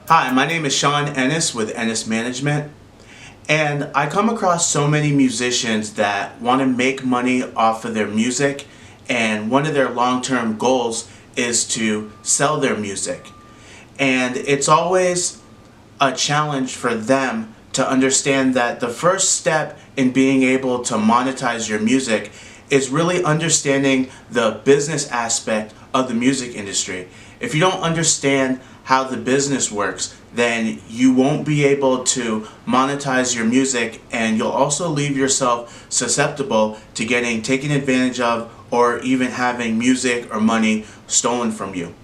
Hi, my name is Sean Ennis with Ennis Management, and I come across so many musicians that want to make money off of their music, and one of their long-term goals is to sell their music. And it's always a challenge for them to understand that the first step in being able to monetize your music is really understanding the business aspect of the music industry. If you don't understand how the business works, then you won't be able to monetize your music, and you'll also leave yourself susceptible to getting taken advantage of or even having music or money stolen from you.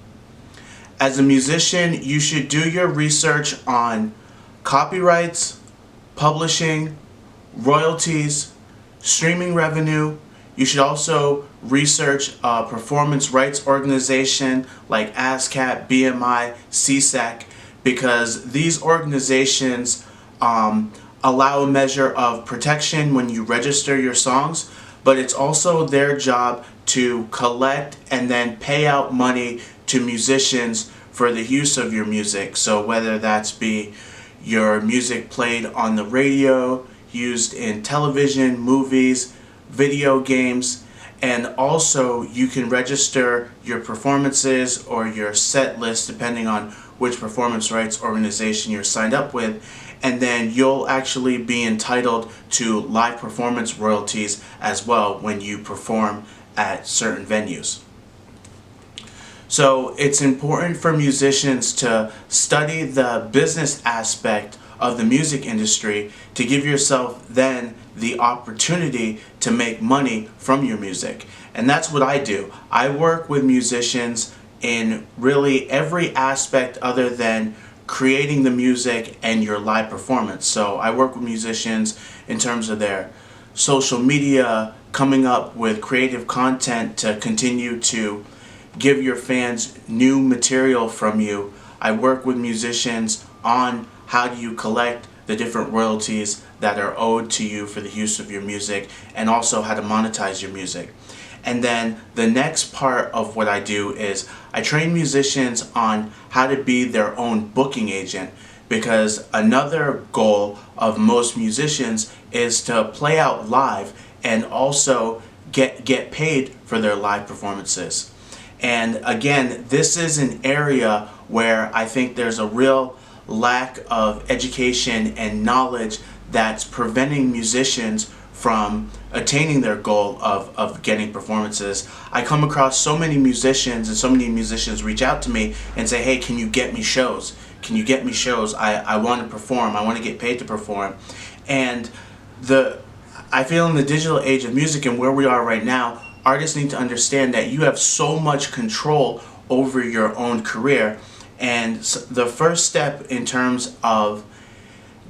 As a musician, you should do your research on copyrights, publishing, royalties, streaming revenue. You should also research a performance rights organization like ASCAP, BMI, CSAC, because these organizations allow a measure of protection when you register your songs, but it's also their job to collect and then pay out money to musicians for the use of your music. So whether that's be your music played on the radio, used in television, movies, video games, and also you can register your performances or your set list depending on which performance rights organization you're signed up with, and then you'll actually be entitled to live performance royalties as well when you perform at certain venues. So it's important for musicians to study the business aspect of the music industry to give yourself then the opportunity to make money from your music. And that's what I do. I work with musicians in really every aspect other than creating the music and your live performance. So I work with musicians in terms of their social media, coming up with creative content to continue to give your fans new material from you. I work with musicians on how do you collect the different royalties that are owed to you for the use of your music, and also how to monetize your music. And then the next part of what I do is I train musicians on how to be their own booking agent, because another goal of most musicians is to play out live and also get paid for their live performances. And again, this is an area where I think there's a real lack of education and knowledge that's preventing musicians from attaining their goal of getting performances. I come across so many musicians, and so many musicians reach out to me and say, hey, can you get me shows? Can you get me shows? I want to perform. I want to get paid to perform. And I feel in the digital age of music and where we are right now, artists need to understand that you have so much control over your own career. And the first step in terms of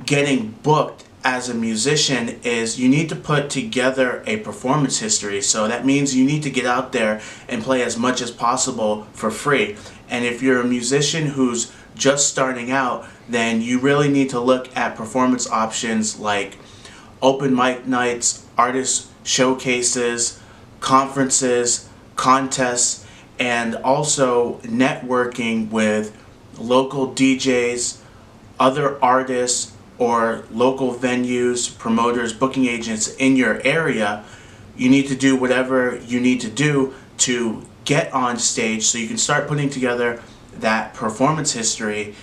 getting booked as a musician is you need to put together a performance history. So that means you need to get out there and play as much as possible for free. And if you're a musician who's just starting out, then you really need to look at performance options like open mic nights, artist showcases, conferences, contests, and also networking with local DJs, other artists, or local venues, promoters, booking agents in your area. You need to do whatever you need to do to get on stage so you can start putting together that performance history,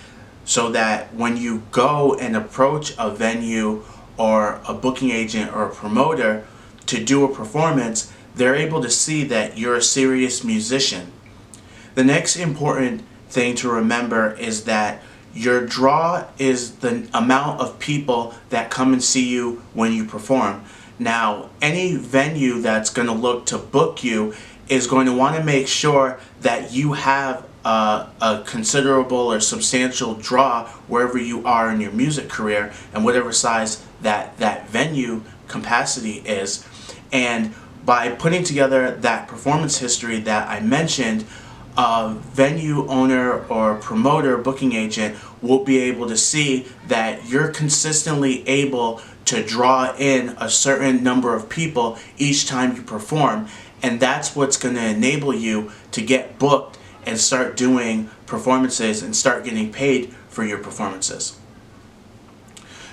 so that when you go and approach a venue or a booking agent or a promoter to do a performance, they're able to see that you're a serious musician. The next important thing to remember is that your draw is the amount of people that come and see you when you perform. Now, any venue that's going to look to book you is going to want to make sure that you have a considerable or substantial draw wherever you are in your music career and whatever size that venue capacity is. And by putting together that performance history that I mentioned, a venue owner or promoter, booking agent will be able to see that you're consistently able to draw in a certain number of people each time you perform, And that's what's going to enable you to get booked and start doing performances and start getting paid for your performances.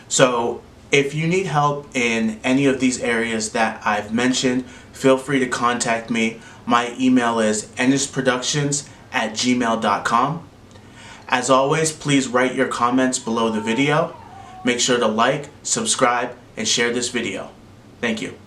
So if you need help in any of these areas that I've mentioned, feel free to contact me. My email is ennisproductions@gmail.com. As always, please write your comments below the video. Make sure to like, subscribe, and share this video. Thank you.